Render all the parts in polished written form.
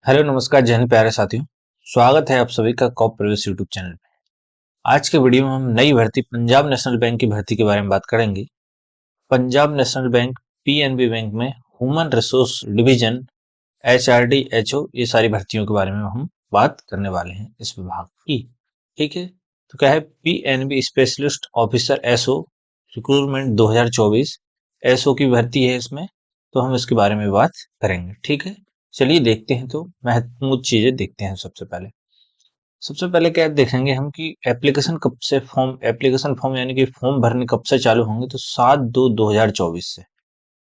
Hello नमस्कार जय हिंद प्यारे साथियों। स्वागत है आप सभी का कॉप प्रवेश यूट्यूब चैनल पे। आज के वीडियो में हम नई भर्ती पंजाब नेशनल बैंक की भर्ती के बारे में बात करेंगे। Punjab national bank PNB bank में human resource division HRD HO ये सारी भर्तियों के बारे में हम बात करने वाले हैं इस विभाग की। ठीक है, तो क्या है PNB specialist officer SO recruitment 2024 SO की भर्ती है इसमें, तो हम इसके बारे में बात करेंगे। ठीक है, चलिए देखते हैं। तो महत्वपूर्ण चीजें देखते हैं। सबसे पहले क्या देखेंगे हम कि एप्लीकेशन फॉर्म यानी कि फॉर्म भरने कब से चालू होंगे। तो 7/2/2024 से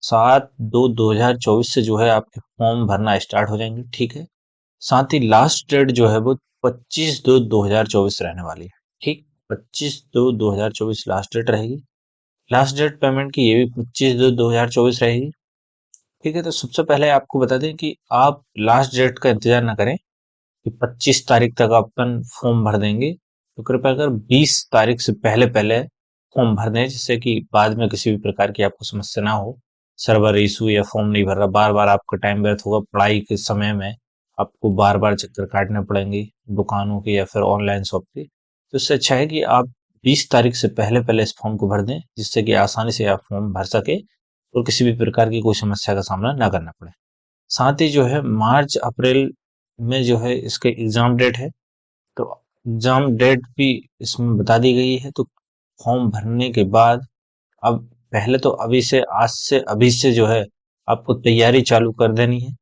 7/2/2024 से जो है आपके फॉर्म भरना स्टार्ट हो जाएंगे। ठीक है, साथ ही लास्ट डेट जो है वो 25/2/2024 रहने वाली है। ठीक, 25/2/2024 लास्ट डेट रहेगी। लास्ट डेट पेमेंट की ये भी 25/2/2024 रहेगी। ठीक है, तो सबसे पहले आपको बता दें कि आप लास्ट डेट का इंतजार ना करें कि 25 तारीख तक अपन फॉर्म भर देंगे। तो कृपया कर 20 तारीख से पहले पहले फॉर्म भर दें, जिससे कि बाद में किसी भी प्रकार की आपको समस्या ना हो। सर्वर इशू या फॉर्म नहीं भर रहा, बार बार आपका टाइम व्यर्थ होगा। पढ़ाई के समय में आपको बार बार चक्कर काटने पड़ेंगे दुकानों के या फिर ऑनलाइन शॉप के। तो इससे अच्छा है कि आप 20 तारीख से पहले पहले इस फॉर्म को भर दें, जिससे कि आसानी से आप फॉर्म भर सके और किसी भी प्रकार की कोई समस्या का सामना ना करना पड़े। साथ ही जो है मार्च अप्रैल में जो है इसके एग्जाम डेट है, तो एग्जाम डेट भी इसमें बता दी गई है। तो फॉर्म भरने के बाद अब पहले तो अभी से जो है आपको तैयारी चालू कर देनी है,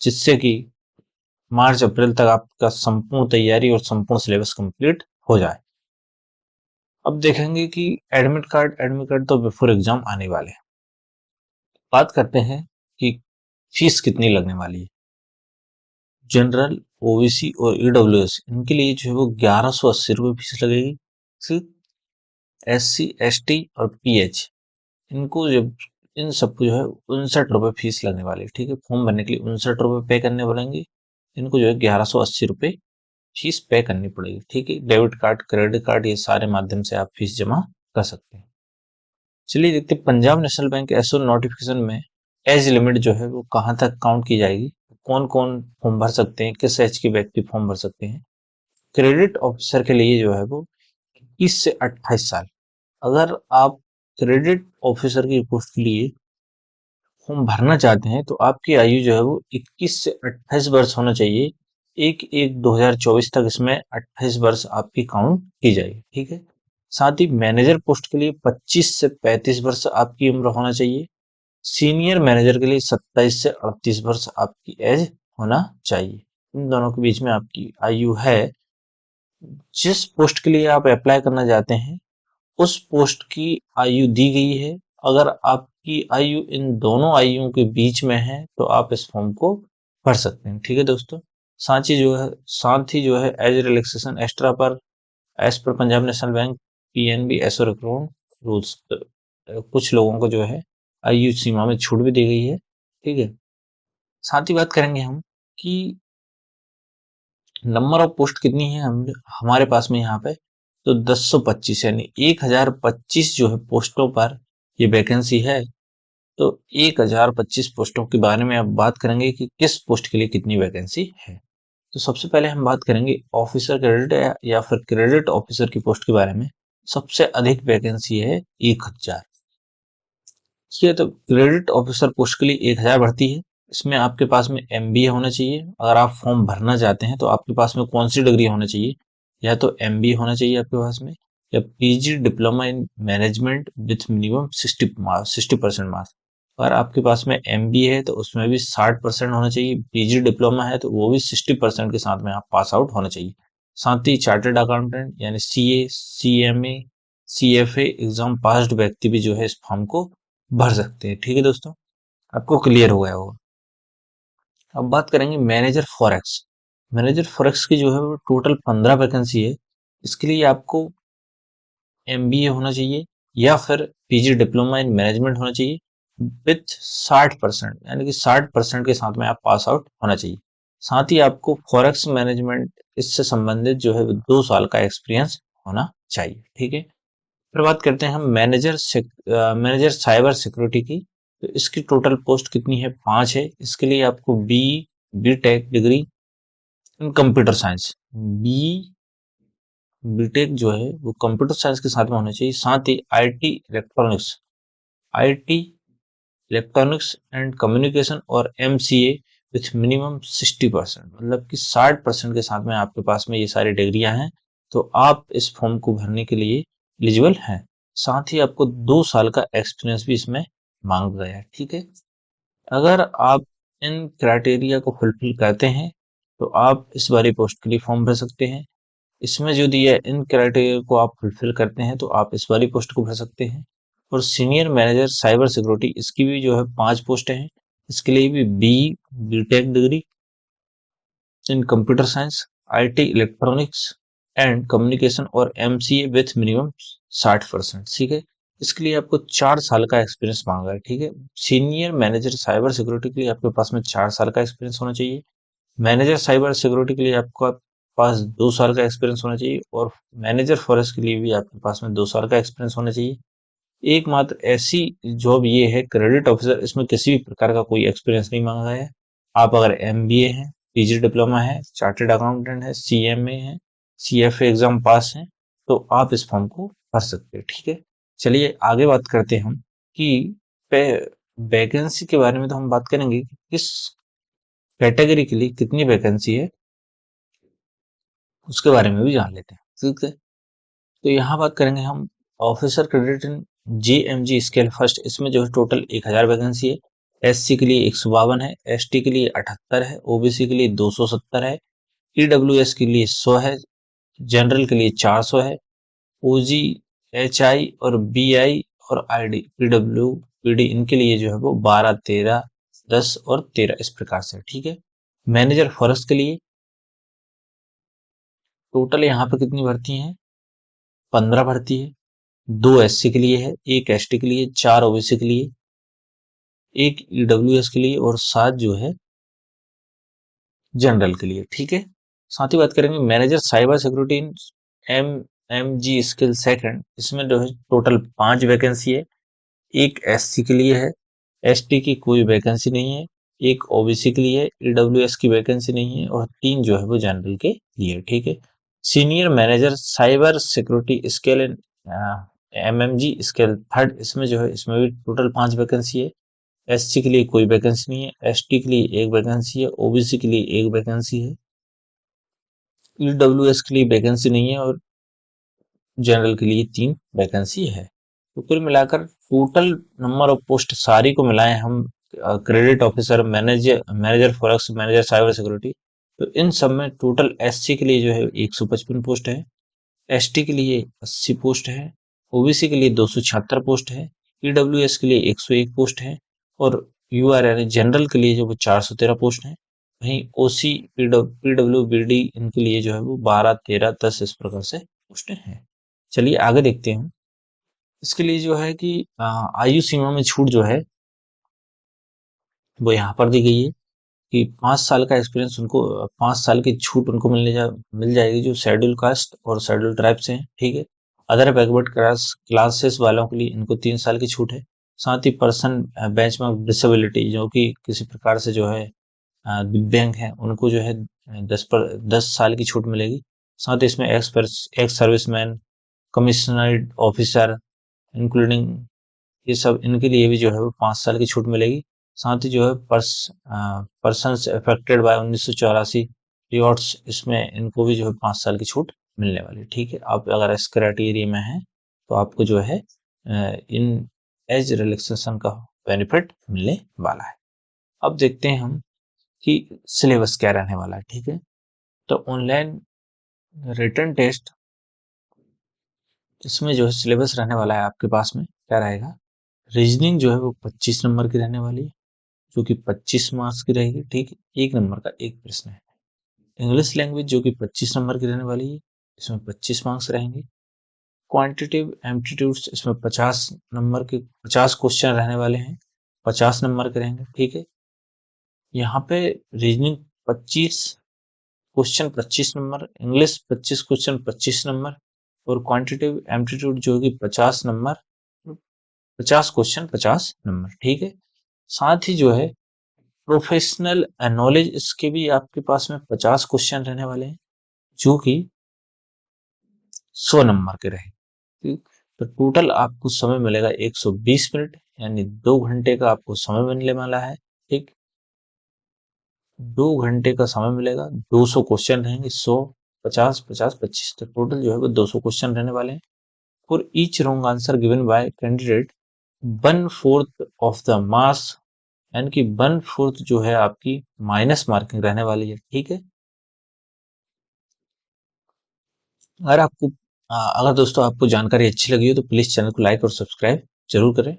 जिससे कि मार्च अप्रैल तक आपका संपूर्ण तैयारी और संपूर्ण सिलेबस कंप्लीट हो जाए। अब देखेंगे कि एडमिट कार्ड तो बिफोर एग्जाम आने वाले हैं। बात करते हैं कि फीस कितनी लगने वाली है। जनरल, ओबीसी और ईडब्ल्यूएस इनके लिए जो है वो 1180 रुपये फीस लगेगी। सिर्फ एससी एसटी और पीएच इनको जब इन सबको जो है 59 रुपये फीस लगने वाली है। ठीक है, फॉर्म भरने के लिए 59 रुपये पे करने पड़ेंगे। इनको जो है 1180 रुपये फीस पे करनी पड़ेगी। ठीक है, डेबिट कार्ड क्रेडिट कार्ड ये सारे माध्यम से आप फीस जमा कर सकते हैं। चलिए देखते हैं Punjab national bank SO notification में एज लिमिट जो है वो कहाँ तक काउंट की जाएगी, कौन कौन फॉर्म भर सकते हैं, किस एज के व्यक्ति फॉर्म भर सकते हैं। क्रेडिट ऑफिसर के लिए जो है वो 21 से 28 साल। अगर आप क्रेडिट ऑफिसर की पोस्ट के लिए फॉर्म भरना चाहते हैं तो आपकी आयु जो है वो 21 से 28 वर्ष होना चाहिए। 1/1/2024 तक इसमें 28 वर्ष आपकी काउंट की जाएगी। ठीक है, साथ ही मैनेजर पोस्ट के लिए 25 से 35 वर्ष आपकी उम्र होना चाहिए। सीनियर मैनेजर के लिए 27 से 38 वर्ष आपकी एज होना चाहिए। इन दोनों के बीच में आपकी आयु है। जिस पोस्ट के लिए आप अप्लाई करना चाहते हैं उस पोस्ट की आयु दी गई है। अगर आपकी आयु इन दोनों आयुओं के बीच में है तो आप इस फॉर्म को भर सकते हैं। ठीक है दोस्तों, साथ ही जो है एज रिलैक्सेशन एक्स्ट्रा पर एज पर Punjab national bank PNB SO recruitment rules कुछ लोगों को जो है आयु सीमा में छूट भी दी गई है। ठीक है, साथ ही बात करेंगे हम कि नंबर ऑफ पोस्ट कितनी है हमारे पास में यहाँ पे। तो 1025 यानी 1025 जो है पोस्टों पर ये वैकेंसी है। तो 1025 पोस्टों के बारे में अब बात करेंगे कि किस पोस्ट के लिए कितनी वैकेंसी है। तो सबसे पहले हम बात करेंगे ऑफिसर क्रेडिट या फिर क्रेडिट ऑफिसर की पोस्ट के बारे में। सबसे अधिक वैकेंसी है 1000। ठीक है, तो क्रेडिट ऑफिसर पोस्ट के लिए 1000 भर्ती है। इसमें आपके पास में एमबीए होना चाहिए। अगर आप फॉर्म भरना चाहते हैं तो आपके पास में कौन सी डिग्री होना चाहिए, या तो एमबीए होना चाहिए आपके पास में, या PG diploma in management with minimum 60% marks. अगर आपके पास में एमबीए है तो उसमें भी 60% होना चाहिए। पीजी डिप्लोमा है तो वो भी 60% के साथ में आप पास आउट होना चाहिए। साथ ही चार्टर्ड अकाउंटेंट यानी CA CMA CFA exam passed व्यक्ति भी जो है इस फॉर्म को भर सकते हैं। ठीक है दोस्तों, आपको क्लियर हो गया होगा। अब बात करेंगे मैनेजर फॉरेक्स। मैनेजर फॉरेक्स की जो है वो टोटल 15 वैकेंसी है। इसके लिए आपको एमबीए होना चाहिए या फिर पीजी डिप्लोमा इन मैनेजमेंट होना चाहिए विथ 60%, यानी कि 60% के साथ में आप पास आउट होना चाहिए। साथ ही आपको फॉरेक्स मैनेजमेंट इससे संबंधित जो है 2 साल का एक्सपीरियंस होना चाहिए। ठीक है, फिर बात करते हैं हम मैनेजर साइबर सिक्योरिटी की। तो इसकी टोटल पोस्ट कितनी है, 5 है। इसके लिए आपको B BTech degree in computer science. BTech जो है वो कंप्यूटर साइंस के साथ में होना चाहिए, साथ ही आईटी इलेक्ट्रॉनिक्स एंड कम्युनिकेशन और एमसीए विथ मिनिमम 60%, मतलब कि 60% के साथ में आपके पास में ये सारी डिग्रियां हैं, तो आप इस फॉर्म को भरने के लिए एलिजिबल हैं। साथ ही आपको 2 साल का एक्सपीरियंस भी इसमें मांगा गया है, ठीक है। अगर आप इन क्राइटेरिया को फुलफिल करते हैं तो आप इस वाली पोस्ट के लिए फॉर्म भर सकते हैं। इसमें जो दिया है इन क्राइटेरिया को आप फुलफिल करते हैं तो आप इस वाली पोस्ट को भर सकते हैं। और सीनियर मैनेजर साइबर सिक्योरिटी, इसकी भी जो है 5 पोस्ट हैं। इसके लिए भी BTech degree in computer science, IT electronics and communication और एमसीए विथ मिनिमम 60%, ठीक है। इसके लिए आपको 4 साल का एक्सपीरियंस मांगा है, ठीक है। सीनियर मैनेजर साइबर सिक्योरिटी के लिए आपके पास में 4 साल का एक्सपीरियंस होना चाहिए। मैनेजर साइबर सिक्योरिटी के लिए आपका पास 2 साल का एक्सपीरियंस होना चाहिए। और मैनेजर फॉरेस्ट के लिए भी आपके पास में 2 साल का एक्सपीरियंस होना चाहिए। एकमात्र ऐसी जॉब ये है क्रेडिट ऑफिसर, इसमें किसी भी प्रकार का कोई एक्सपीरियंस नहीं मांगा गया है। आप अगर एमबीए है, पीजी डिप्लोमा है, चार्टेड अकाउंटेंट है, सीएमए है, सीएफए एग्जाम पास है, तो आप इस फॉर्म को भर सकते हैं, ठीक है। चलिए आगे बात करते हैं हम कि वैकेंसी के बारे में। तो हम बात करेंगे कि किस कैटेगरी के लिए कितनी वैकेंसी है, उसके बारे में भी जान लेते हैं, ठीक है। तो यहाँ बात करेंगे हम officer credit in GMG scale first. इसमें जो है टोटल 1000 वैकेंसी है। एससी के लिए 152 है, एसटी के लिए 78 है, ओबीसी के लिए 270 है, ईडब्ल्यूएस के लिए 100 है, जनरल के लिए 400 है, ओजी, एचआई और बीआई और आईडी, पीडब्ल्यू, पीडी, इनके लिए जो है वो 12, 13, 10 और 13 इस प्रकार से, ठीक है। मैनेजर फॉरेस्ट के लिए टोटल यहाँ पे कितनी भर्ती है? 15 भर्ती है। 2 एससी के लिए है, 1 एसटी के लिए, 4 ओबीसी के लिए, 1 ईडब्ल्यूएस के लिए और 7 जो है जनरल के लिए, ठीक है। साथ ही बात करेंगे manager cyber security in M M G skill second. इसमें जो है टोटल 5 वैकेंसी है। 1 एससी के लिए है, एसटी की कोई वैकेंसी नहीं है, 1 ओबीसी के लिए, ईडब्ल्यूएस की वैकेंसी नहीं है और 3 जो है वो जनरल के लिए, ठीक है। Senior manager cyber security scale in MMG scale third, इसमें जो है इसमें भी टोटल 5 वैकेंसी है। एससी के लिए कोई वैकेंसी नहीं है, एसटी के लिए 1 वैकेंसी है, ओबीसी के लिए 1 वैकेंसी है, ईडब्ल्यूएस के लिए वैकेंसी नहीं है और जनरल के लिए 3 वैकेंसी है। तो कुल मिलाकर टोटल नंबर ऑफ पोस्ट सारी को मिलाएं हम, credit officer, manager forex, manager cyber security, तो इन सब में टोटल एससी के लिए जो है 155 पोस्ट है, एसटी के लिए 80 पोस्ट है, ओबीसी के लिए 276 पोस्ट है, ईडब्ल्यूएस के लिए 101 पोस्ट है और यूआर यानी जनरल के लिए जो वो 413 पोस्ट है। वहीं ओसी, पीडब्ल्यू, बीडी, इनके लिए जो है वो 12, 13, 10 इस प्रकार से पोस्टें हैं। चलिए आगे देखते हैं। इसके लिए जो है कि आयु सीमा में छूट जो है वो यहाँ पर दी गई है कि 5 साल का एक्सपीरियंस उनको, 5 साल की छूट उनको मिल जाएगी जो शेड्यूल कास्ट और शेड्यूल ट्राइब से हैं, ठीक है। अदर बैकवर्ड क्लासेस वालों के लिए इनको 3 साल की छूट है। साथ ही पर्सन बेंचमार्क डिसेबिलिटी, जो कि किसी प्रकार से जो है दिव्यांग है, उनको जो है 10 साल की छूट मिलेगी। साथ ही इसमें एक्स सर्विसमैन, कमिश्नर्ड ऑफिसर इंक्लूडिंग, ये सब इनके लिए भी जो है वो 5 साल की छूट मिलेगी। साथ ही जो है पर्सन्स अफेक्टेड बाय 1984 रिवॉर्ड्स, इसमें इनको भी जो है 5 साल की छूट मिलने वाली, ठीक है। आप अगर इस क्राइटेरिया में हैं तो आपको जो है इन एज रिलैक्सेशन का बेनिफिट मिलने वाला है। अब देखते हैं हम कि सिलेबस क्या रहने वाला है, ठीक है। तो ऑनलाइन रिटन टेस्ट, इसमें जो है सिलेबस रहने वाला है आपके पास में क्या रहेगा। रीजनिंग जो है वो 25 नंबर की रहने वाली है, जो कि 25 मार्क्स की रहेगी, ठीक है। 1 नंबर का एक प्रश्न है। इंग्लिश लैंग्वेज जो कि 25 नंबर की रहने वाली है, इसमें 25 मार्क्स रहेंगे। क्वांटिटेटिव एप्टीट्यूड्स, इसमें 50 नंबर के 50 क्वेश्चन रहने वाले हैं, 50 नंबर के रहेंगे, ठीक है। यहाँ पे reasoning 25 question 25 number, English 25 question 25 number और क्वांटिटेटिव एप्टीट्यूड जो कि 50 नंबर, 50 क्वेश्चन 50 नंबर, ठीक है। साथ ही जो है प्रोफेशनल नॉलेज, इसके भी आपके पास में 50 क्वेश्चन रहने वाले हैं जो कि 100 नंबर के रहे। ठीक, तो टोटल आपको समय मिलेगा 120 मिनट, यानी 2 घंटे का आपको समय मिलने वाला है। ठीक, 2 घंटे का समय मिलेगा, 200 क्वेश्चन रहेंगे, 100, 50, 50, 25, तो टोटल जो है वो 200 क्वेश्चन रहने वाले हैं। For each wrong answer given by candidate 1/4 of the marks, यानी कि 1/4 जो है आपकी माइनस मार्किंग रहने वाली है। ठीक है, अगर दोस्तों आपको जानकारी अच्छी लगी हो तो प्लीज चैनल को लाइक और सब्सक्राइब जरूर करें।